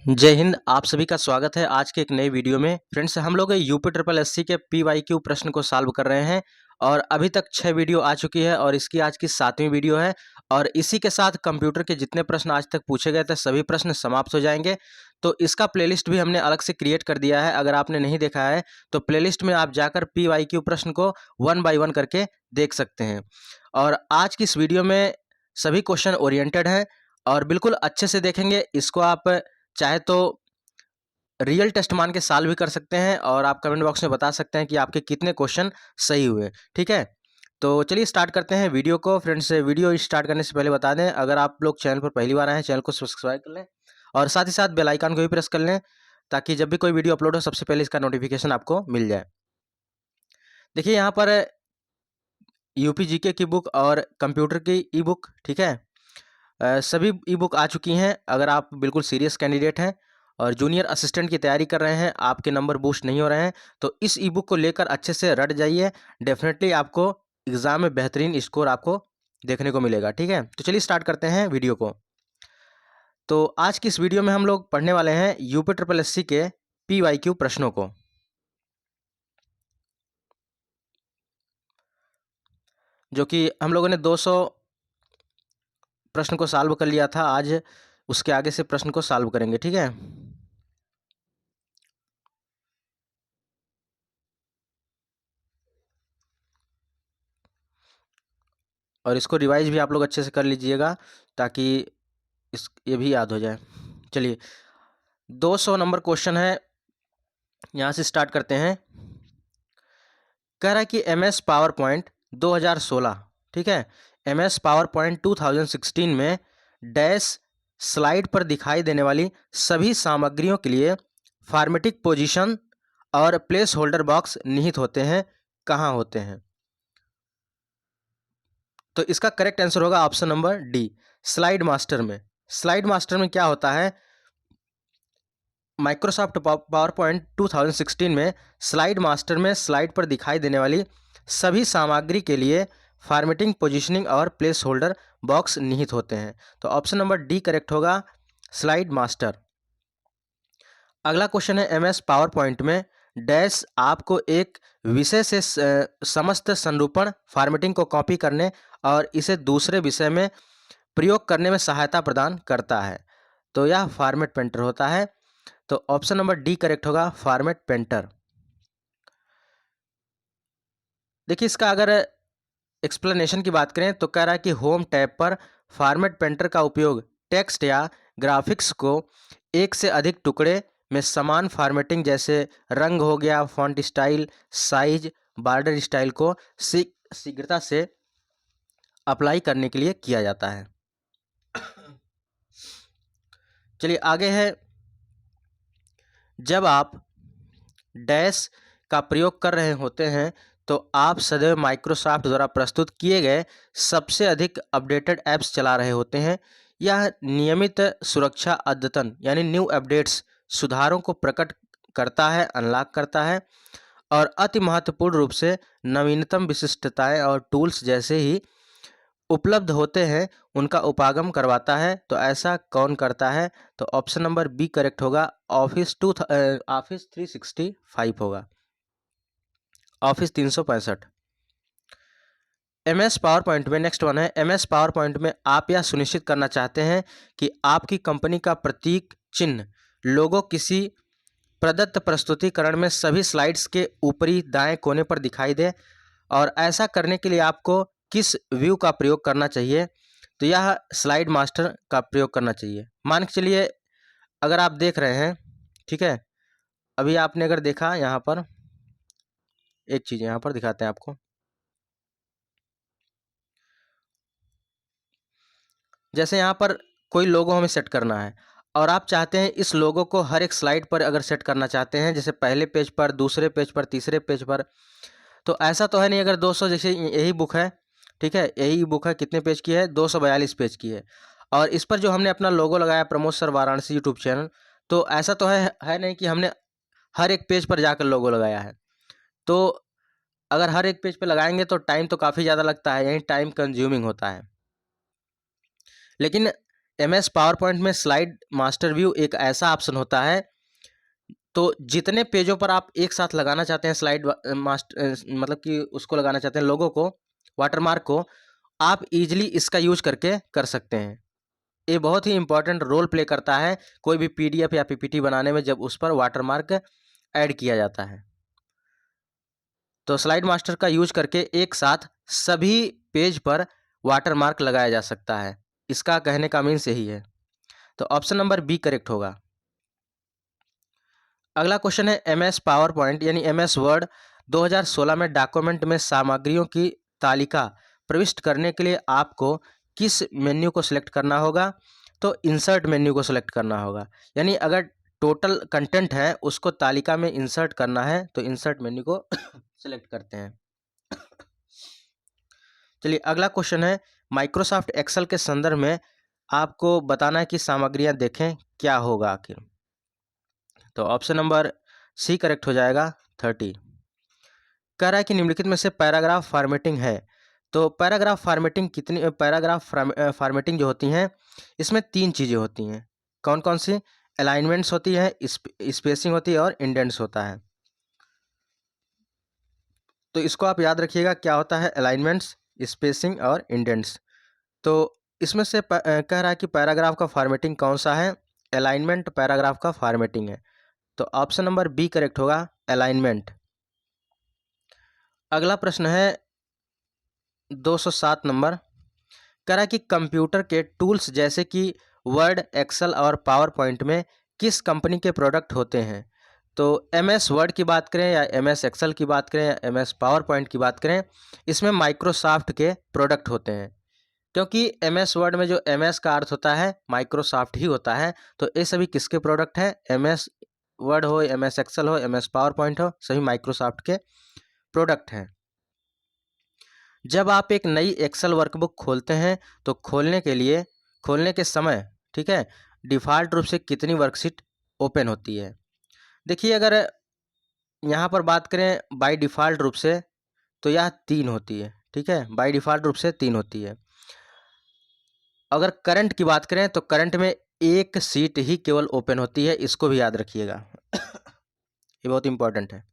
जय हिंद। आप सभी का स्वागत है आज के एक नए वीडियो में। फ्रेंड्स, हम लोग यूपी ट्रिपल एससी के PYQ प्रश्न को सॉल्व कर रहे हैं और अभी तक 6 वीडियो आ चुकी है और इसकी आज की 7वीं वीडियो है। और इसी के साथ कंप्यूटर के जितने प्रश्न आज तक पूछे गए थे सभी प्रश्न समाप्त हो जाएंगे। तो इसका प्लेलिस्ट भी हमने अलग से क्रिएट कर दिया है। अगर आपने नहीं देखा है तो प्लेलिस्ट में आप जाकर PYQ प्रश्न को 1 बाय 1 करके देख सकते हैं। और आज की इस वीडियो में सभी क्वेश्चन ओरिएंटेड हैं और बिल्कुल अच्छे से देखेंगे। इसको आप चाहे तो रियल टेस्ट मान के सॉल्व भी कर सकते हैं और आप कमेंट बॉक्स में बता सकते हैं कि आपके कितने क्वेश्चन सही हुए। ठीक है, तो चलिए स्टार्ट करते हैं वीडियो को। फ्रेंड्स, वीडियो स्टार्ट करने से पहले बता दें, अगर आप लोग चैनल पर पहली बार आए हैं चैनल को सब्सक्राइब कर लें और साथ ही साथ बेल आइकन को भी प्रेस कर लें ताकि जब भी कोई वीडियो अपलोड हो सबसे पहले इसका नोटिफिकेशन आपको मिल जाए। देखिए यहाँ पर यूपी जीके की बुक और कंप्यूटर की ई बुक, ठीक है, सभी ई बुक आ चुकी हैं। अगर आप बिल्कुल सीरियस कैंडिडेट हैं और जूनियर असिस्टेंट की तैयारी कर रहे हैं, आपके नंबर बूस्ट नहीं हो रहे हैं, तो इस ई बुक को लेकर अच्छे से रट जाइए। डेफिनेटली आपको एग्ज़ाम में बेहतरीन स्कोर आपको देखने को मिलेगा। ठीक है, तो चलिए स्टार्ट करते हैं वीडियो को। तो आज की इस वीडियो में हम लोग पढ़ने वाले हैं यूपी ट्रिपल एससी के PYQ प्रश्नों को, जो कि हम लोगों ने 200 प्रश्न को सॉल्व कर लिया था। आज उसके आगे से प्रश्न को सॉल्व करेंगे। ठीक है, और इसको रिवाइज भी आप लोग अच्छे से कर लीजिएगा ताकि ये भी याद हो जाए। चलिए 200 नंबर क्वेश्चन है, यहाँ से स्टार्ट करते हैं। कह रहा है कि MS पावर पॉइंट 2016, ठीक है, MS पावर पॉइंट 2016 में डैश स्लाइड पर दिखाई देने वाली सभी सामग्रियों के लिए फॉर्मेटिक पोजीशन और प्लेस होल्डर बॉक्स निहित होते हैं, कहाँ होते हैं? तो इसका करेक्ट आंसर होगा option number D, slide master में। स्लाइड मास्टर में क्या होता है? माइक्रोसॉफ्ट पावर पॉइंट 2016 में स्लाइड मास्टर में स्लाइड पर दिखाई देने वाली सभी सामग्री के लिए फॉर्मेटिंग, पोजीशनिंग और प्लेस होल्डर बॉक्स निहित होते हैं। तो ऑप्शन नंबर डी करेक्ट होगा, स्लाइड मास्टर। अगला क्वेश्चन है MS पावर पॉइंट में डैश आपको एक विषय से समस्त संरूपण फॉर्मेटिंग को कॉपी करने और इसे दूसरे विषय में प्रयोग करने में सहायता प्रदान करता है। तो यह फॉर्मेट पेंटर होता है। तो ऑप्शन नंबर डी करेक्ट होगा, फॉर्मेट पेंटर। देखिए इसका अगर एक्सप्लेनेशन की बात करें तो कह रहा है कि होम टैब पर फॉर्मेट पेंटर का उपयोग टेक्स्ट या ग्राफिक्स को एक से अधिक टुकड़े में समान फॉर्मेटिंग जैसे रंग हो गया, font style, size, border style को शीघ्रता से अप्लाई करने के लिए किया जाता है। चलिए आगे है, जब आप डैश का प्रयोग कर रहे होते हैं तो आप सदैव माइक्रोसॉफ्ट द्वारा प्रस्तुत किए गए सबसे अधिक अपडेटेड ऐप्स चला रहे होते हैं। यह नियमित सुरक्षा अद्यतन यानी न्यू अपडेट्स सुधारों को प्रकट करता है, अनलॉक करता है और अति महत्वपूर्ण रूप से नवीनतम विशिष्टताएं और टूल्स जैसे ही उपलब्ध होते हैं उनका उपागम करवाता है। तो ऐसा कौन करता है? तो ऑप्शन नंबर बी करेक्ट होगा, ऑफिस 365 होगा, ऑफिस 365। MS पावर पॉइंट में नेक्स्ट वन है, MS पावर पॉइंट में आप यह सुनिश्चित करना चाहते हैं कि आपकी कंपनी का प्रतीक चिन्ह लोगो किसी प्रदत्त प्रस्तुतिकरण में सभी स्लाइड्स के ऊपरी दाएं कोने पर दिखाई दे, और ऐसा करने के लिए आपको किस व्यू का प्रयोग करना चाहिए? तो यह स्लाइड मास्टर का प्रयोग करना चाहिए। मान के चलिए अगर आप देख रहे हैं, ठीक है, अभी आपने अगर देखा, यहाँ पर एक चीज़ यहाँ पर दिखाते हैं आपको। जैसे यहाँ पर कोई लोगो हमें सेट करना है और आप चाहते हैं इस लोगो को हर एक स्लाइड पर अगर सेट करना चाहते हैं, जैसे पहले पेज पर, दूसरे पेज पर, तीसरे पेज पर, तो ऐसा तो है नहीं। अगर 200, जैसे यही बुक है, ठीक है, यही बुक है, कितने पेज की है? 242 पेज की है और इस पर जो हमने अपना लोगो लगाया Pramod sir Varanasi YouTube channel, तो ऐसा तो है नहीं कि हमने हर एक पेज पर जाकर लोगो लगाया है। तो अगर हर एक पेज पर लगाएंगे तो टाइम तो काफ़ी ज़्यादा लगता है, यही टाइम कंज्यूमिंग होता है। लेकिन MS पावर पॉइंट में स्लाइड मास्टर व्यू एक ऐसा ऑप्शन होता है, तो जितने पेजों पर आप एक साथ लगाना चाहते हैं स्लाइड मास्टर, मतलब कि उसको लगाना चाहते हैं लोगों को, वाटरमार्क को, आप इजीली इसका यूज करके कर सकते हैं। ये बहुत ही इंपॉर्टेंट रोल प्ले करता है कोई भी PDF या PPT बनाने में, जब उस पर वाटरमार्क ऐड किया जाता है। तो स्लाइड मास्टर का यूज करके एक साथ सभी पेज पर वाटरमार्क लगाया जा सकता है। इसका कहने का मीन्स यही है। तो ऑप्शन नंबर बी करेक्ट होगा। अगला क्वेश्चन है MS पावर पॉइंट यानी MS वर्ड 2016 में डॉक्यूमेंट में सामग्रियों की तालिका प्रविष्ट करने के लिए आपको किस मेन्यू को सिलेक्ट करना होगा? तो इंसर्ट मेन्यू को सिलेक्ट करना होगा। यानी अगर टोटल कंटेंट है उसको तालिका में इंसर्ट करना है तो इंसर्ट मेन्यू को सिलेक्ट करते हैं। चलिए अगला क्वेश्चन है, माइक्रोसॉफ्ट एक्सेल के संदर्भ में आपको बताना है कि सामग्रियां देखें क्या होगा आखिर। तो ऑप्शन नंबर सी करेक्ट हो जाएगा 30। कह रहा है कि निम्नलिखित में से पैराग्राफ फॉर्मेटिंग है। तो पैराग्राफ फॉर्मेटिंग कितनी, पैराग्राफ फॉर्मेटिंग जो होती हैं इसमें 3 चीज़ें होती हैं। कौन कौन सी? अलाइनमेंट्स होती है, स्पेसिंग होती है और इंडेंट्स होता है। तो इसको आप याद रखिएगा क्या होता है अलाइनमेंट्स, स्पेसिंग और इंडेंट्स। तो इसमें से कह रहा है कि पैराग्राफ का फॉर्मेटिंग कौन सा है? अलाइनमेंट पैराग्राफ का फॉर्मेटिंग है। तो ऑप्शन नंबर बी करेक्ट होगा, अलाइनमेंट। अगला प्रश्न है 207 नंबर। कह रहा है कि कंप्यूटर के टूल्स जैसे कि वर्ड, एक्सेल और पावर पॉइंट में किस कंपनी के प्रोडक्ट होते हैं? तो MS वर्ड की बात करें या MS एक्सेल की बात करें या MS पावर पॉइंट की बात करें, इसमें माइक्रोसॉफ्ट के प्रोडक्ट होते हैं। क्योंकि MS वर्ड में जो MS का अर्थ होता है माइक्रोसॉफ्ट ही होता है, तो ये सभी किसके प्रोडक्ट हैं? MS वर्ड हो, MS एक्सेल हो, MS पावर पॉइंट हो, सभी माइक्रोसॉफ्ट के प्रोडक्ट हैं। जब आप एक नई एक्सेल वर्कबुक खोलते हैं तो खोलने के समय, ठीक है, डिफ़ॉल्ट रूप से कितनी वर्कशीट ओपन होती है? देखिए अगर यहाँ पर बात करें बाय डिफ़ॉल्ट रूप से तो यह 3 होती है, ठीक है, बाय डिफ़ॉल्ट रूप से 3 होती है। अगर करंट की बात करें तो करंट में एक सीट ही केवल ओपन होती है, इसको भी याद रखिएगा। ये बहुत इंपॉर्टेंट है।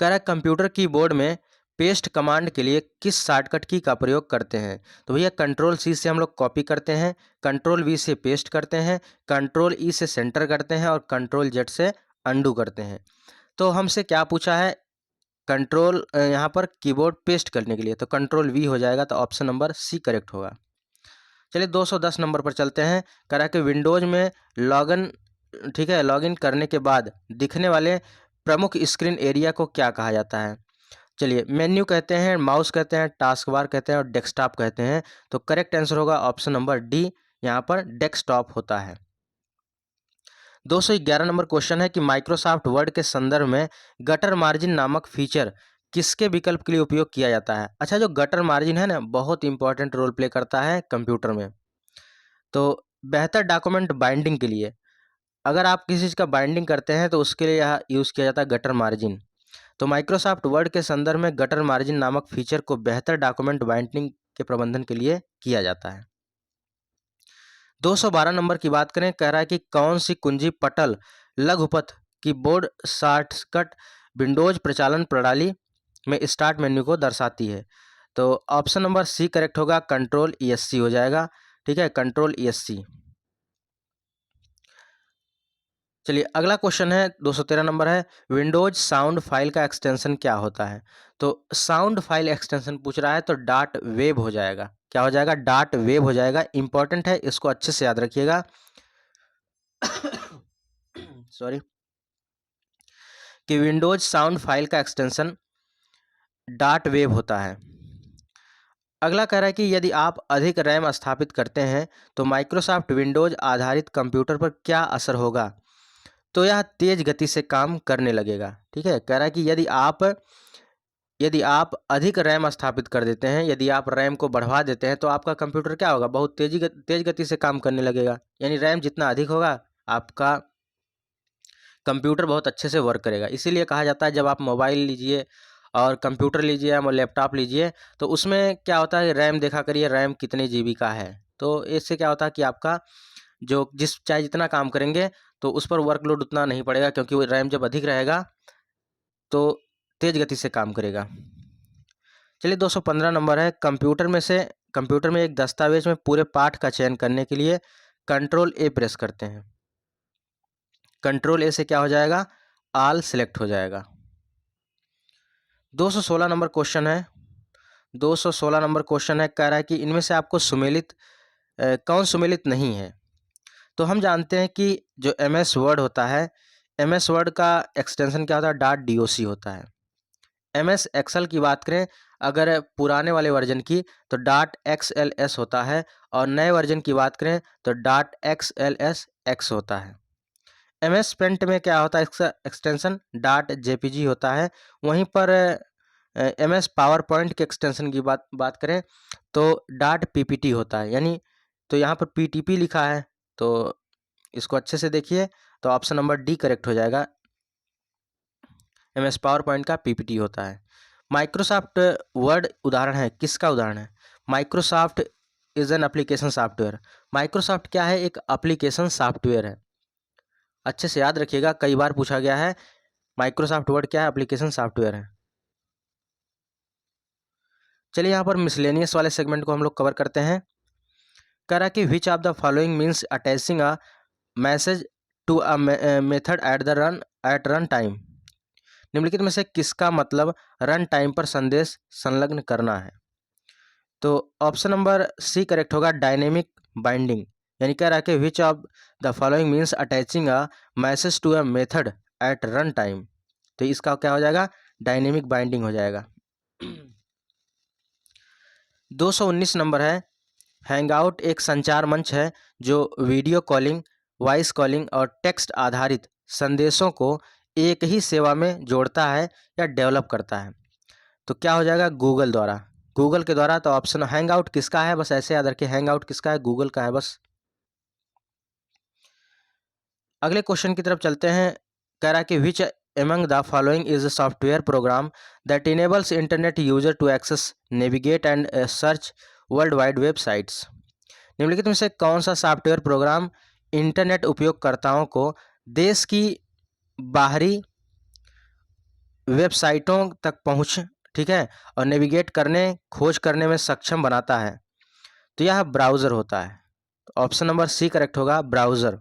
कह रहा है कंप्यूटर कीबोर्ड में पेस्ट कमांड के लिए किस शॉर्टकट की का प्रयोग करते हैं? तो भैया कंट्रोल-C से हम लोग कॉपी करते हैं, कंट्रोल-V से पेस्ट करते हैं, कंट्रोल-E से सेंटर करते हैं और कंट्रोल-Z से अंडू करते हैं। तो हमसे क्या पूछा है? कंट्रोल यहाँ पर कीबोर्ड पेस्ट करने के लिए, तो कंट्रोल-V हो जाएगा, तो ऑप्शन नंबर सी करेक्ट होगा। चलिए 210 नंबर पर चलते हैं। कह रहा है कि विंडोज़ में लॉगिन, ठीक है, लॉगिन करने के बाद दिखने वाले प्रमुख स्क्रीन एरिया को क्या कहा जाता है? चलिए मेन्यू कहते हैं, माउस कहते हैं, टास्क बार कहते हैं और डेस्कटॉप कहते हैं। तो करेक्ट आंसर होगा ऑप्शन नंबर डी, यहाँ पर डेस्कटॉप होता है। 211 नंबर क्वेश्चन है कि माइक्रोसॉफ्ट वर्ड के संदर्भ में गटर मार्जिन नामक फीचर किसके विकल्प के लिए उपयोग किया जाता है? अच्छा, जो गटर मार्जिन है ना, बहुत इंपॉर्टेंट रोल प्ले करता है कंप्यूटर में। तो बेहतर डॉक्यूमेंट बाइंडिंग के लिए, अगर आप किसी चीज़ का बाइंडिंग करते हैं तो उसके लिए यह यूज़ किया जाता है गटर मार्जिन। तो माइक्रोसॉफ्ट वर्ड के संदर्भ में गटर मार्जिन नामक फीचर को बेहतर डॉक्यूमेंट बाइंडिंग के प्रबंधन के लिए किया जाता है। 212 नंबर की बात करें, कह रहा है कि कौन सी कुंजी पटल लघुपथ कीबोर्ड शॉर्टकट विंडोज प्रचालन प्रणाली में स्टार्ट मेन्यू को दर्शाती है? तो ऑप्शन नंबर सी करेक्ट होगा, कंट्रोल ESC हो जाएगा, ठीक है, कंट्रोल ESC। चलिए अगला क्वेश्चन है 213 नंबर है, विंडोज साउंड फाइल का एक्सटेंशन क्या होता है? तो साउंड फाइल एक्सटेंशन पूछ रहा है तो डॉट वेब हो जाएगा। क्या हो जाएगा? डॉट वेब हो जाएगा। इंपॉर्टेंट है, इसको अच्छे से याद रखिएगा। सॉरी, कि विंडोज साउंड फाइल का एक्सटेंशन डॉट वेब होता है। अगला कह रहा है कि यदि आप अधिक रैम स्थापित करते हैं तो माइक्रोसॉफ्ट विंडोज आधारित कंप्यूटर पर क्या असर होगा? तो यह तेज गति से काम करने लगेगा, ठीक है। कह रहा है कि यदि आप अधिक रैम स्थापित कर देते हैं, यदि आप रैम को बढ़वा देते हैं तो आपका कंप्यूटर क्या होगा? बहुत तेज गति से काम करने लगेगा। यानी रैम जितना अधिक होगा आपका कंप्यूटर बहुत अच्छे से वर्क करेगा। इसीलिए कहा जाता है जब आप मोबाइल लीजिए और कंप्यूटर लीजिए या लैपटॉप लीजिए, तो उसमें क्या होता है, रैम देखा करिए, रैम कितने जीबी का है। तो इससे क्या होता है कि आपका जो चाहे जितना काम करेंगे तो उस पर वर्कलोड उतना नहीं पड़ेगा, क्योंकि वो रैम जब अधिक रहेगा तो तेज गति से काम करेगा। चलिए 215 नंबर है, कंप्यूटर में एक दस्तावेज में पूरे पाठ का चयन करने के लिए कंट्रोल ए प्रेस करते हैं। कंट्रोल ए से क्या हो जाएगा, ऑल सिलेक्ट हो जाएगा। 216 नंबर क्वेश्चन है, 216 नंबर क्वेश्चन है, कह रहा है कि इनमें से आपको कौन सुमेलित नहीं है। तो हम जानते हैं कि जो MS वर्ड होता है, MS वर्ड का एक्सटेंशन क्या होता है, .doc होता है। MS एक्सेल की बात करें अगर पुराने वाले वर्जन की, तो .xls होता है, और नए वर्जन की बात करें तो .xlsx होता है। MS पेंट में क्या होता है, इसका एक्सटेंशन .jpg होता है। वहीं पर MS पावर पॉइंट के एक्सटेंशन की बात करें तो .ppt होता है, यानी तो यहाँ पर PTP लिखा है, तो इसको अच्छे से देखिए, तो ऑप्शन नंबर डी करेक्ट हो जाएगा। MS पावर पॉइंट का PPT होता है। माइक्रोसॉफ्ट वर्ड उदाहरण है, किसका उदाहरण है, Microsoft is an application software. Microsoft क्या है, एक एप्लीकेशन सॉफ्टवेयर है। अच्छे से याद रखिएगा, कई बार पूछा गया है, माइक्रोसॉफ्ट वर्ड क्या है, एप्लीकेशन सॉफ्टवेयर है। चलिए यहाँ पर मिसलेनियस वाले सेगमेंट को हम लोग कवर करते हैं। कह रहा है कि which of the following means attaching a message to a method at run time. निम्नलिखित में से किसका मतलब रन टाइम पर संदेश संलग्न करना है। तो ऑप्शन नंबर सी करेक्ट होगा, डायनेमिक बाइंडिंग। यानी कह रहा है कि which of the following means attaching a message to a method at run time. तो इसका क्या हो जाएगा, डायनेमिक बाइंडिंग हो जाएगा। 219 नंबर है, हैंगआउट एक संचार मंच है जो वीडियो कॉलिंग, वॉइस कॉलिंग और टेक्स्ट आधारित संदेशों को एक ही सेवा में जोड़ता है या डेवलप करता है। तो क्या हो जाएगा, गूगल के द्वारा। तो ऑप्शन हैंगआउट किसका है, बस ऐसे याद रखिए, हैंगआउट किसका है, गूगल का है बस। अगले क्वेश्चन की तरफ चलते हैं। कह रहा है कि which among the following is a software program that enables internet user to access, navigate and search world wide websites. निम्नलिखित में से कौन सा सॉफ्टवेयर प्रोग्राम इंटरनेट उपयोगकर्ताओं को देश की बाहरी वेबसाइटों तक पहुंच, ठीक है, और नेविगेट करने, खोज करने में सक्षम बनाता है। तो यह ब्राउज़र होता है। ऑप्शन नंबर सी करेक्ट होगा, ब्राउज़र।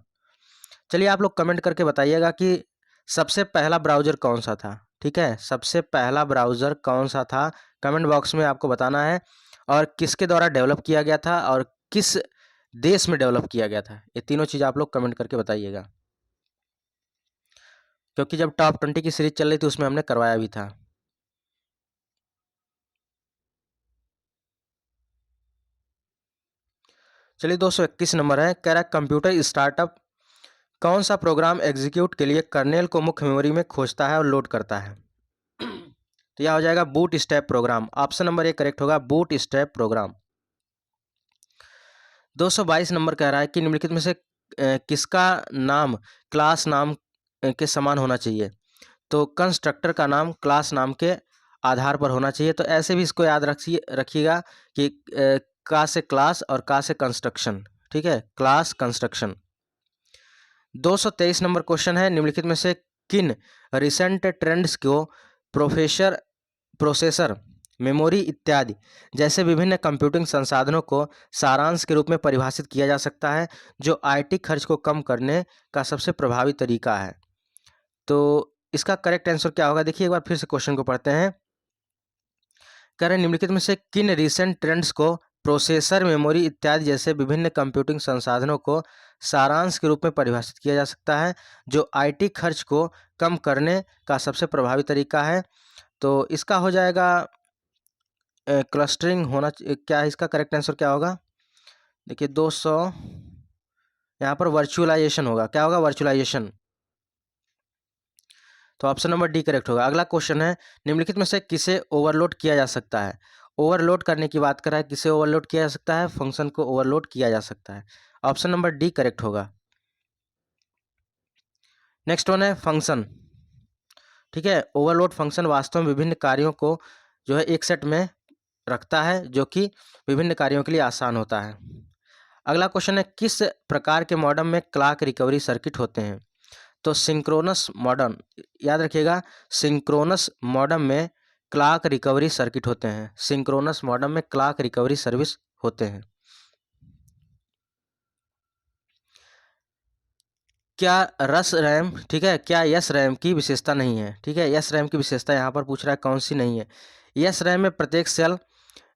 चलिए आप लोग कमेंट करके बताइएगा कि सबसे पहला ब्राउज़र कौन सा था, ठीक है, सबसे पहला ब्राउज़र कौन सा था, कमेंट बॉक्स में आपको बताना है, और किसके द्वारा डेवलप किया गया था और किस देश में डेवलप किया गया था। ये तीनों चीज़ आप लोग कमेंट करके बताइएगा, क्योंकि जब टॉप 20 की सीरीज चल रही थी उसमें हमने करवाया भी था। चलिए 221 नंबर है, कह रहा है कंप्यूटर स्टार्टअप कौन सा प्रोग्राम एग्जीक्यूट के लिए कर्नेल को मुख्य मेमोरी में खोजता है और लोड करता है। तो यह हो जाएगा bootstrap program. Option number A correct होगा, बूट स्ट्रैप प्रोग्राम। 222 नंबर कह रहा है कि निम्नलिखित में से किसका नाम क्लास नाम के समान होना चाहिए। तो कंस्ट्रक्टर का नाम क्लास नाम के आधार पर होना चाहिए। तो ऐसे भी इसको याद रखिएगा कि का से क्लास और का से कंस्ट्रक्शन, ठीक है, क्लास कंस्ट्रक्शन। 223 नंबर क्वेश्चन है, निम्नलिखित में से किन रिसेंट ट्रेंड्स को प्रोसेसर, मेमोरी इत्यादि जैसे विभिन्न कंप्यूटिंग संसाधनों को सारांश के रूप में परिभाषित किया जा सकता है, जो IT खर्च को कम करने का सबसे प्रभावी तरीका है। तो इसका करेक्ट आंसर क्या होगा, देखिए एक बार फिर से क्वेश्चन को पढ़ते हैं। कह रहे हैं निम्नलिखित में से किन रिसेंट ट्रेंड्स को प्रोसेसर, मेमोरी इत्यादि जैसे विभिन्न कंप्यूटिंग संसाधनों को सारांश के रूप में परिभाषित किया जा सकता है, जो IT खर्च को कम करने का सबसे प्रभावी तरीका है। तो इसका हो जाएगा क्लस्टरिंग होना क्या है, इसका करेक्ट आंसर क्या होगा, देखिए 200 यहाँ पर वर्चुअलाइजेशन होगा, क्या होगा, वर्चुअलाइजेशन। तो ऑप्शन नंबर डी करेक्ट होगा। अगला क्वेश्चन है, निम्नलिखित में से किसे ओवरलोड किया जा सकता है। ओवरलोड करने की बात कर रहा है, किसे ओवरलोड किया जा सकता है, फंक्शन को ओवरलोड किया जा सकता है। ऑप्शन नंबर डी करेक्ट होगा। नेक्स्ट वन है फंक्शन। ठीक है, ओवरलोड फंक्शन वास्तव में विभिन्न कार्यों को जो है एक सेट में रखता है, जो कि विभिन्न कार्यों के लिए आसान होता है। अगला क्वेश्चन है, किस प्रकार के मॉडेम में क्लॉक रिकवरी सर्किट होते हैं? तो सिंक्रोनस मॉडेम, याद रखिएगा, सिंक्रोनस मॉडेम में क्लॉक रिकवरी सर्किट होते हैं। सिंक्रोनस मॉडेम में क्लॉक रिकवरी सर्विस होते हैं। क्या रस रैम, ठीक है, क्या यस रैम की विशेषता नहीं है? ठीक है, यस रैम की विशेषता यहाँ पर पूछ रहा है कौन सी नहीं है। यस रैम में प्रत्येक सेल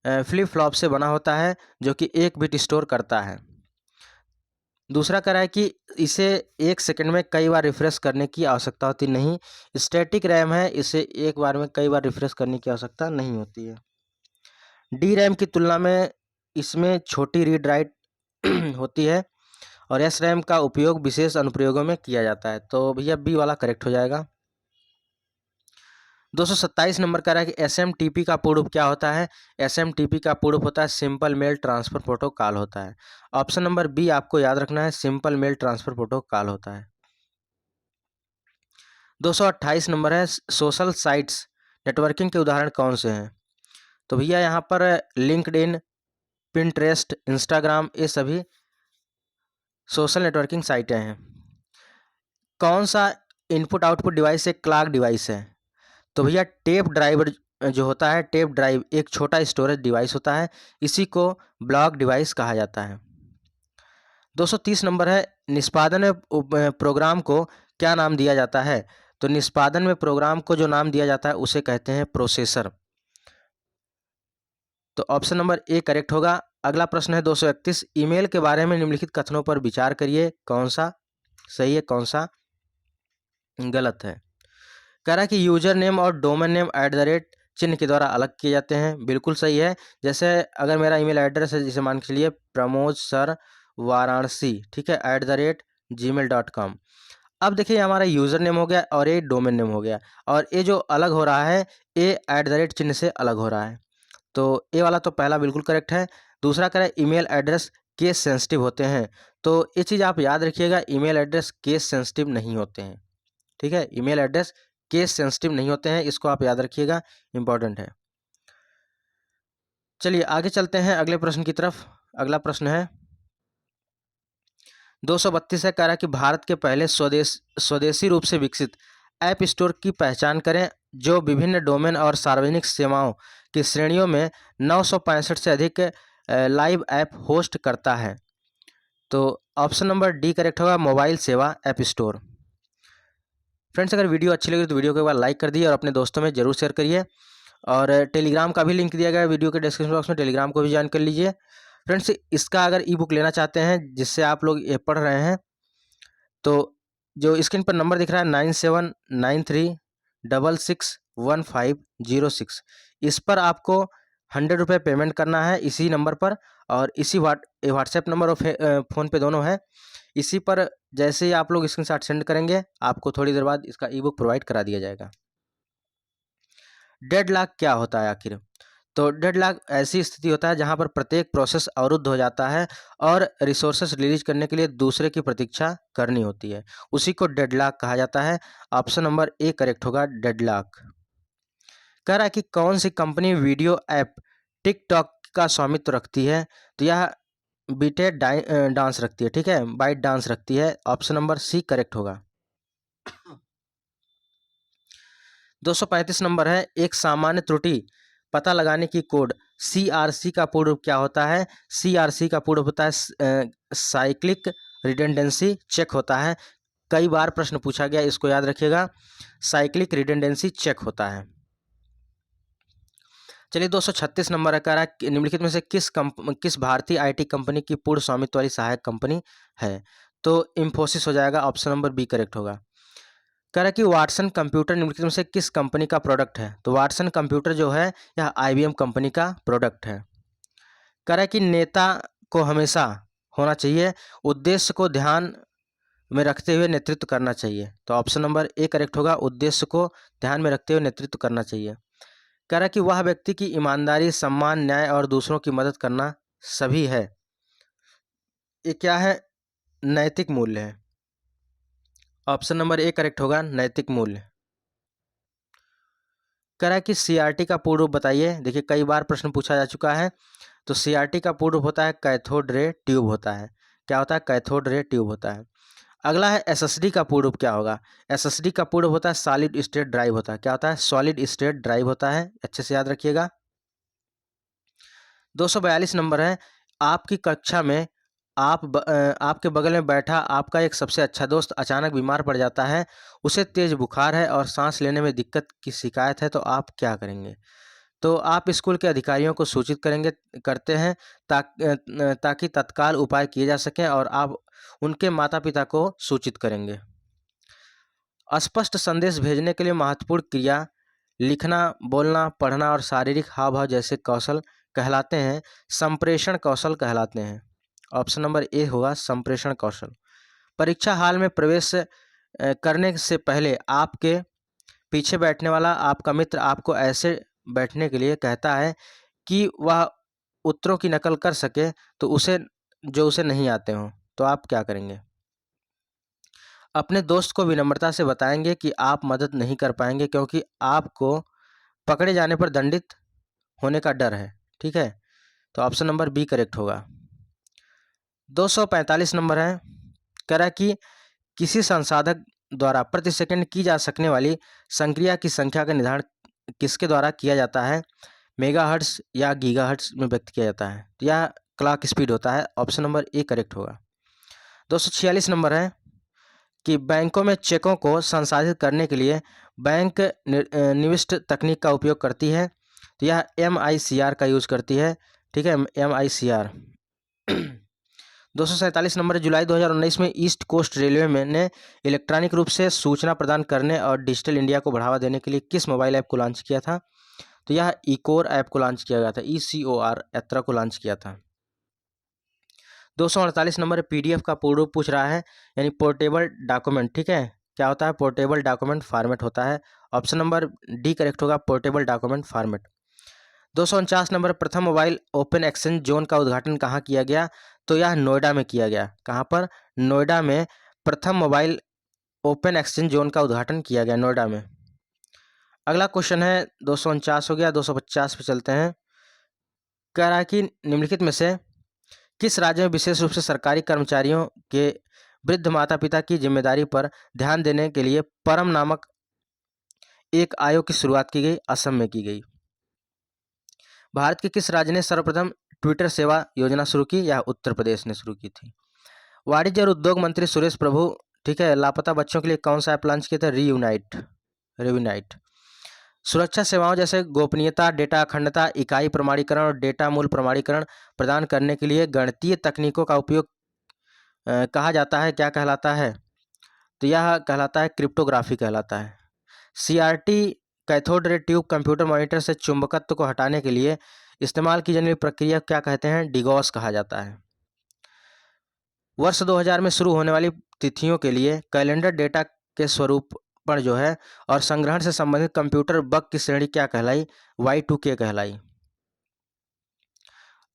फ्लिप फ्लॉप से बना होता है, जो कि 1 बिट स्टोर करता है। दूसरा कह रहा है कि इसे 1 सेकंड में कई बार रिफ्रेश करने की आवश्यकता होती नहीं। स्टैटिक रैम है, इसे एक बार में कई बार रिफ्रेश करने की आवश्यकता नहीं होती है। डी रैम की तुलना में इसमें छोटी रीड राइट होती है, और एस रैम का उपयोग विशेष अनुप्रयोगों में किया जाता है। तो भैया बी वाला करेक्ट हो जाएगा। 227 नंबर कह रहा है कि SMTP का पूर्ण रूप क्या होता है? SMTP का पूर्ण रूप होता है सिंपल मेल ट्रांसफर प्रोटोकॉल होता है। ऑप्शन नंबर बी आपको याद रखना है, सिंपल मेल ट्रांसफर प्रोटोकॉल होता है। 228 नंबर है, सोशल साइट्स नेटवर्किंग के उदाहरण कौन से हैं? तो भैया यहाँ पर लिंक्डइन, पिंटरेस्ट, इंस्टाग्राम, ये सभी सोशल नेटवर्किंग साइटें हैं। कौन सा इनपुट आउटपुट डिवाइस एक क्लॉक डिवाइस है? तो भैया टेप ड्राइवर जो होता है, टेप ड्राइव एक छोटा स्टोरेज डिवाइस होता है, इसी को ब्लॉक डिवाइस कहा जाता है। 230 नंबर है, निष्पादन में प्रोग्राम को क्या नाम दिया जाता है? तो निष्पादन में प्रोग्राम को जो नाम दिया जाता है उसे कहते हैं प्रोसेसर। तो ऑप्शन नंबर ए करेक्ट होगा। अगला प्रश्न है 231, ईमेल के बारे में निम्नलिखित कथनों पर विचार करिए, कौन सा सही है, कौन सा गलत है? कह रहा है कि यूजर नेम और डोमेन नेम @ चिन्ह के द्वारा अलग किए जाते हैं, बिल्कुल सही है। जैसे अगर मेरा ईमेल एड्रेस है, जिसे मान के चलिए प्रमोद सर वाराणसी, ठीक है, @gmail.com। अब देखिए हमारा यूज़र नेम हो गया और ये डोमेन नेम हो गया, और ये जो अलग हो रहा है, ये @ चिन्ह से अलग हो रहा है। तो ये वाला तो पहला बिल्कुल करेक्ट है। दूसरा करें, ईमेल एड्रेस केस सेंसिटिव होते हैं, तो ये चीज़ आप याद रखिएगा, ईमेल एड्रेस केस सेंसिटिव नहीं होते हैं। ठीक है, ईमेल एड्रेस केस सेंसिटिव नहीं होते हैं, इसको आप याद रखिएगा, इंपॉर्टेंट है। चलिए आगे चलते हैं अगले प्रश्न की तरफ। अगला प्रश्न है 232 है, कह रहा है कि भारत के पहले स्वदेशी रूप से विकसित ऐप स्टोर की पहचान करें, जो विभिन्न डोमेन और सार्वजनिक सेवाओं की श्रेणियों में 965 से अधिक लाइव ऐप होस्ट करता है। तो ऑप्शन नंबर डी करेक्ट होगा, मोबाइल सेवा ऐप स्टोर। फ्रेंड्स, अगर वीडियो अच्छी लगी तो वीडियो को एक बार लाइक कर दिए और अपने दोस्तों में जरूर शेयर करिए, और टेलीग्राम का भी लिंक दिया गया है वीडियो के डिस्क्रिप्शन बॉक्स में, टेलीग्राम को भी ज्वाइन कर लीजिए। फ्रेंड्स, इसका अगर ई बुक लेना चाहते हैं जिससे आप लोग ये पढ़ रहे हैं, तो जो स्क्रीन पर नंबर दिख रहा है 9793661506, इस पर आपको 100 रुपये पेमेंट करना है, इसी नंबर पर, और इसी व्हाट्सएप नंबर और फ़ोन पे दोनों है। इसी पर जैसे ही आप लोग स्क्रीनशॉट सेंड करेंगे, आपको थोड़ी देर बाद इसका ई बुक प्रोवाइड करा दिया जाएगा। डेडलॉक क्या होता है आखिर? तो डेडलॉक ऐसी स्थिति होता है जहां पर प्रत्येक प्रोसेस अवरुद्ध हो जाता है और रिसोर्सेस रिलीज करने के लिए दूसरे की प्रतीक्षा करनी होती है, उसी को डेडलॉक कहा जाता है। ऑप्शन नंबर ए करेक्ट होगा, डेडलॉक। कह रहा है कि कौन सी कंपनी वीडियो ऐप टिकटॉक का स्वामित्व रखती है? तो यह बीटे डांस रखती है, ठीक है, बाइट डांस रखती है। ऑप्शन नंबर सी करेक्ट होगा। 235 नंबर है, एक सामान्य त्रुटि पता लगाने की कोड CRC का पूर्ण रूप क्या होता है? CRC का पूर्ण रूप होता है साइक्लिक रिडंडेंसी चेक होता है। कई बार प्रश्न पूछा गया, इसको याद रखिएगा, साइक्लिक रिडंडेंसी चेक होता है। चलिए 236 नंबर है, कह रहा है कि निम्नलिखित में से किस भारतीय IT कंपनी की पूर्ण स्वामित्व वाली सहायक कंपनी है? तो इंफोसिस हो जाएगा, ऑप्शन नंबर बी करेक्ट होगा। कह रहा है कि वाटसन कंप्यूटर निम्नलिखित में से किस कंपनी का प्रोडक्ट है? तो वाटसन कंप्यूटर जो है यह IBM कंपनी का प्रोडक्ट है। कह रहा है कि नेता को हमेशा होना चाहिए, उद्देश्य को ध्यान में रखते हुए नेतृत्व करना चाहिए। तो ऑप्शन नंबर ए करेक्ट होगा, उद्देश्य को ध्यान में रखते हुए नेतृत्व करना चाहिए। कह रहा है कि वह व्यक्ति की ईमानदारी, सम्मान, न्याय और दूसरों की मदद करना सभी है। ये क्या है? नैतिक मूल्य है। ऑप्शन नंबर ए करेक्ट होगा, नैतिक मूल्य। कह रहा है कि सीआरटी का पूर्ण रूप बताइए। देखिए कई बार प्रश्न पूछा जा चुका है। तो सीआरटी का पूर्ण रूप होता है कैथोड रे ट्यूब होता है। क्या होता है? कैथोड रे ट्यूब होता है। अगला है एसएसडी का पूर्ण रूप क्या होगा? एसएसडी का पूर्ण रूप होता है सॉलिड स्टेट ड्राइव होता है। क्या होता है? सॉलिड स्टेट ड्राइव होता है। अच्छे से याद रखिएगा। 242 नंबर है, आपकी कक्षा में आपके बगल में बैठा आपका एक सबसे अच्छा दोस्त अचानक बीमार पड़ जाता है, उसे तेज बुखार है और सांस लेने में दिक्कत की शिकायत है, तो आप क्या करेंगे? तो आप स्कूल के अधिकारियों को सूचित करते हैं ताकि तत्काल उपाय किए जा सकें और आप उनके माता पिता को सूचित करेंगे। स्पष्ट संदेश भेजने के लिए महत्वपूर्ण क्रिया लिखना, बोलना, पढ़ना और शारीरिक हाव भाव जैसे कौशल कहलाते हैं, संप्रेषण कौशल कहलाते हैं। ऑप्शन नंबर ए होगा संप्रेषण कौशल। परीक्षा हॉल में प्रवेश करने से पहले आपके पीछे बैठने वाला आपका मित्र आपको ऐसे बैठने के लिए कहता है कि वह उत्तरों की नकल कर सके, तो उसे नहीं आते हों, तो आप क्या करेंगे? अपने दोस्त को विनम्रता से बताएंगे कि आप मदद नहीं कर पाएंगे क्योंकि आपको पकड़े जाने पर दंडित होने का डर है। ठीक है, तो ऑप्शन नंबर बी करेक्ट होगा। 245 नंबर है, कह रहा है कि किसी संसाधक द्वारा प्रति सेकंड की जा सकने वाली संक्रिया की संख्या का निर्धारण किसके द्वारा किया जाता है? मेगाहर्ट्ज या गीगाहर्ट्ज में व्यक्त किया जाता है। तो यह क्लॉक स्पीड होता है। ऑप्शन नंबर ए करेक्ट होगा। 246 नंबर है कि बैंकों में चेकों को संसाधित करने के लिए बैंक निविष्ट तकनीक का उपयोग करती है, तो यह MICR का यूज करती है। ठीक है, MICR। 247 नंबर, जुलाई 2019 में ईस्ट कोस्ट रेलवे ने इलेक्ट्रॉनिक रूप से सूचना प्रदान करने और डिजिटल इंडिया को बढ़ावा देने के लिए किस मोबाइल ऐप को लॉन्च किया था? तो यह इकोर ऐप को लॉन्च किया गया था। ECOR यात्रा को लॉन्च किया था। 248 नंबर PDF का पूर्ण रूप पूछ रहा है, यानी पोर्टेबल डॉक्यूमेंट। ठीक है, क्या होता है? पोर्टेबल डॉक्यूमेंट फॉर्मेट होता है। ऑप्शन नंबर डी करेक्ट होगा, पोर्टेबल डॉक्यूमेंट फॉर्मेट। 249 नंबर, प्रथम मोबाइल ओपन एक्सचेंज जोन का उद्घाटन कहाँ किया गया? तो यह नोएडा में किया गया। कहाँ पर? नोएडा में प्रथम मोबाइल ओपन एक्सचेंज जोन का उद्घाटन किया गया, नोएडा में। अगला क्वेश्चन है 249 हो गया। 250 पे चलते हैं। कह रहा है कि निम्नलिखित में से किस राज्य में विशेष रूप से सरकारी कर्मचारियों के वृद्ध माता पिता की जिम्मेदारी पर ध्यान देने के लिए परम नामक एक आयोग की शुरुआत की गई? असम में की गई। भारत के किस राज्य ने सर्वप्रथम ट्विटर सेवा योजना शुरू की? यह उत्तर प्रदेश ने शुरू की थी। वाणिज्य और उद्योग मंत्री सुरेश प्रभु, ठीक है, लापता बच्चों के लिए कौन सा ऐप लॉन्च किया था? रियूनाइट। सुरक्षा सेवाओं जैसे गोपनीयता, डेटा अखंडता, इकाई प्रमाणीकरण और डेटा मूल प्रमाणीकरण प्रदान करने के लिए गणितीय तकनीकों का उपयोग कहा जाता है, क्या कहलाता है? तो यह कहलाता है क्रिप्टोग्राफी कहलाता है। CRT cathode ray tube computer monitor से चुंबकत्व को हटाने के लिए इस्तेमाल की जाने वाली प्रक्रिया क्या कहते हैं? डिगॉस कहा जाता है। वर्ष 2000 में शुरू होने वाली तिथियों के लिए कैलेंडर डेटा के स्वरूप पर जो है और संग्रहण से संबंधित कंप्यूटर बग की श्रेणी क्या कहलाई? Y2K कहलाई।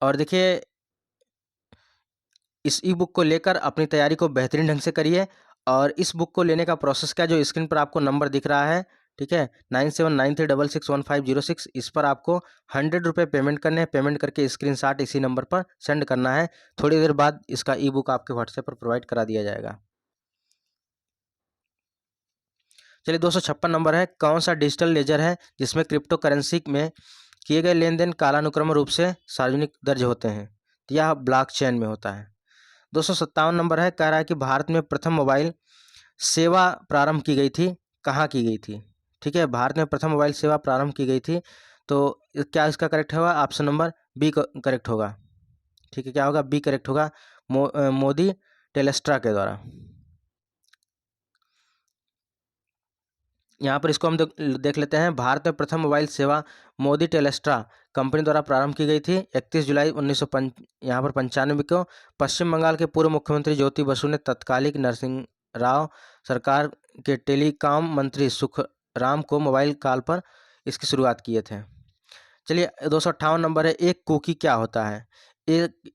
और देखिए, इस ई बुक को लेकर अपनी तैयारी को बेहतरीन ढंग से करिए। और इस बुक को लेने का प्रोसेस क्या, जो स्क्रीन पर आपको नंबर दिख रहा है, ठीक है, 9793661506, इस पर आपको 100 रुपये पेमेंट करने हैं। पेमेंट करके स्क्रीनशॉट इसी नंबर पर सेंड करना है। थोड़ी देर बाद इसका ई बुक आपके व्हाट्सएप पर प्रोवाइड करा दिया जाएगा। चलिए, 256 नंबर है, कौन सा डिजिटल लेजर है जिसमें क्रिप्टो करेंसी में किए गए लेन देन कालानुक्रम रूप से सार्वजनिक दर्ज होते हैं? तो यह ब्लॉकचेन में होता है। 257 नंबर है, कह रहा है कि भारत में प्रथम मोबाइल सेवा प्रारंभ की गई थी, कहाँ की गई थी? ठीक है, भारत में प्रथम मोबाइल सेवा प्रारंभ की गई थी, तो क्या इसका करेक्ट होगा? ऑप्शन नंबर बी करेक्ट होगा। ठीक है, क्या होगा? बी करेक्ट होगा, मोदी टेलेस्ट्रा के द्वारा। यहाँ पर इसको हम देख लेते हैं। भारत में प्रथम मोबाइल सेवा मोदी टेलेस्ट्रा कंपनी द्वारा प्रारंभ की गई थी 31 जुलाई 1995 को। पश्चिम बंगाल के पूर्व मुख्यमंत्री ज्योति बसु ने तत्कालिक नरसिंह राव सरकार के टेलीकॉम मंत्री सुखराम को मोबाइल कॉल पर इसकी शुरुआत किए थे। चलिए, 258 नंबर है, एक कुकी क्या होता है? एक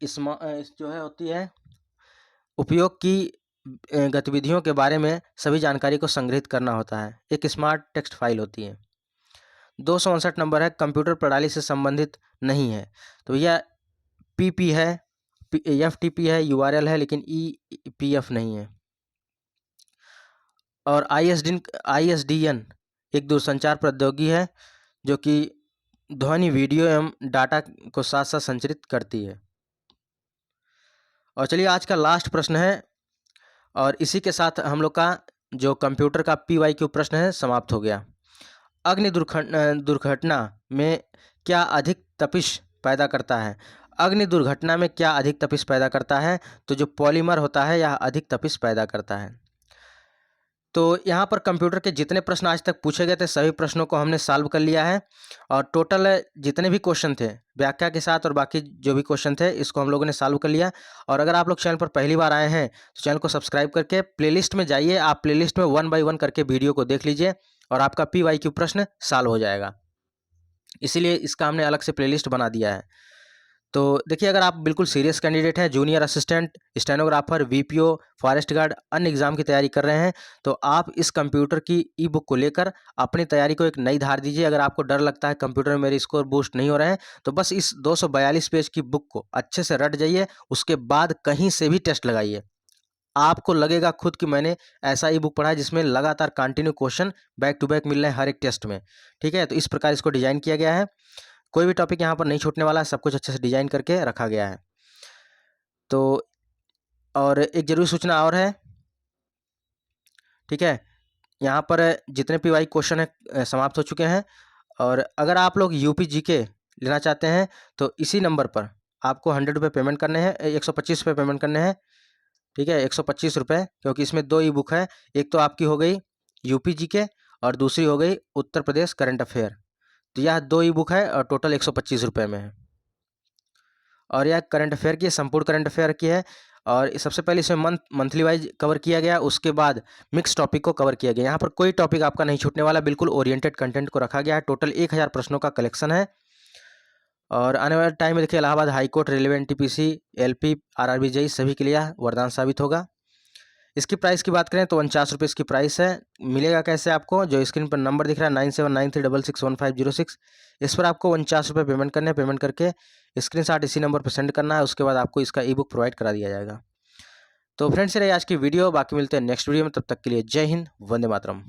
जो है होती है उपयोग की गतिविधियों के बारे में सभी जानकारी को संग्रहित करना होता है। एक स्मार्ट टेक्स्ट फाइल होती है। 259 नंबर है कंप्यूटर प्रणाली से संबंधित नहीं है। तो यह पीपी है, एफटीपी है, यूआरएल है, लेकिन ईपीएफ नहीं है। और आईएसडीएन एक दूरसंचार प्रौद्योगिकी है जो कि ध्वनि, वीडियो एवं डाटा को साथ साथ संचारित करती है। और चलिए आज का लास्ट प्रश्न है, और इसी के साथ हम लोग का जो कंप्यूटर का पीवाईक्यू प्रश्न है समाप्त हो गया। अग्नि दुर्घटना में क्या अधिक तपिश पैदा करता है? अग्नि दुर्घटना में क्या अधिक तपिश पैदा करता है? तो जो पॉलीमर होता है यह अधिक तपिश पैदा करता है। तो यहाँ पर कंप्यूटर के जितने प्रश्न आज तक पूछे गए थे सभी प्रश्नों को हमने सॉल्व कर लिया है, और टोटल जितने भी क्वेश्चन थे व्याख्या के साथ और बाकी जो भी क्वेश्चन थे इसको हम लोगों ने सॉल्व कर लिया। और अगर आप लोग चैनल पर पहली बार आए हैं तो चैनल को सब्सक्राइब करके प्लेलिस्ट में जाइए, आप प्लेलिस्ट में 1 बाय 1 करके वीडियो को देख लीजिए और आपका पीवाईक्यू प्रश्न सॉल्व हो जाएगा। इसीलिए इसका हमने अलग से प्लेलिस्ट बना दिया है। तो देखिए, अगर आप बिल्कुल सीरियस कैंडिडेट हैं, junior assistant, stenographer, VPO, forest guard, अन्य एग्जाम की तैयारी कर रहे हैं, तो आप इस कंप्यूटर की ई बुक को लेकर अपनी तैयारी को एक नई धार दीजिए। अगर आपको डर लगता है कंप्यूटर में मेरे स्कोर बूस्ट नहीं हो रहे हैं, तो बस इस 242 पेज की बुक को अच्छे से रट जाइए, उसके बाद कहीं से भी टेस्ट लगाइए। आपको लगेगा खुद कि मैंने ऐसा ई बुक पढ़ा है जिसमें लगातार continue question back to back मिल रहे हैं हर एक टेस्ट में। ठीक है, तो इस प्रकार इसको डिजाइन किया गया है। कोई भी टॉपिक यहाँ पर नहीं छूटने वाला है, सब कुछ अच्छे से डिजाइन करके रखा गया है। तो और एक जरूरी सूचना और है, ठीक है, यहाँ पर जितने पीवाई क्वेश्चन है समाप्त हो चुके हैं। और अगर आप लोग यूपी जीके लेना चाहते हैं तो इसी नंबर पर आपको 100 रुपये पेमेंट करने हैं, 125 रुपये पेमेंट करने हैं। ठीक है, 125 रुपये, क्योंकि इसमें 2 ई बुक है, एक तो आपकी हो गई यूपी जीके और दूसरी हो गई उत्तर प्रदेश करंट अफेयर। तो यह 2 ई बुक है और टोटल 125 रुपये में है। और यह करंट अफेयर की संपूर्ण करंट अफेयर की है, और सबसे पहले इसमें मंथली वाइज कवर किया गया, उसके बाद मिक्स टॉपिक को कवर किया गया। यहाँ पर कोई टॉपिक आपका नहीं छूटने वाला, बिल्कुल ओरिएंटेड कंटेंट को रखा गया है। टोटल 1000 प्रश्नों का कलेक्शन है। और आने वाले टाइम में देखिए Allahabad high court, railway, NTPC, LP, RRB JE सभी के लिए वरदान साबित होगा। इसकी प्राइस की बात करें तो 49 रुपये इसकी प्राइस है। मिलेगा कैसे आपको? जो स्क्रीन पर नंबर दिख रहा है 9793661506, इस पर आपको 49 रुपये पेमेंट करने हैं। पेमेंट करके स्क्रीनशॉट इसी नंबर पर सेंड करना है, उसके बाद आपको इसका ई बुक प्रोवाइड करा दिया जाएगा। तो फ्रेंड्स, ये रही आज की वीडियो, बाकी मिलते हैं नेक्स्ट वीडियो में। तब तक के लिए जय हिंद, वंदे मातरम।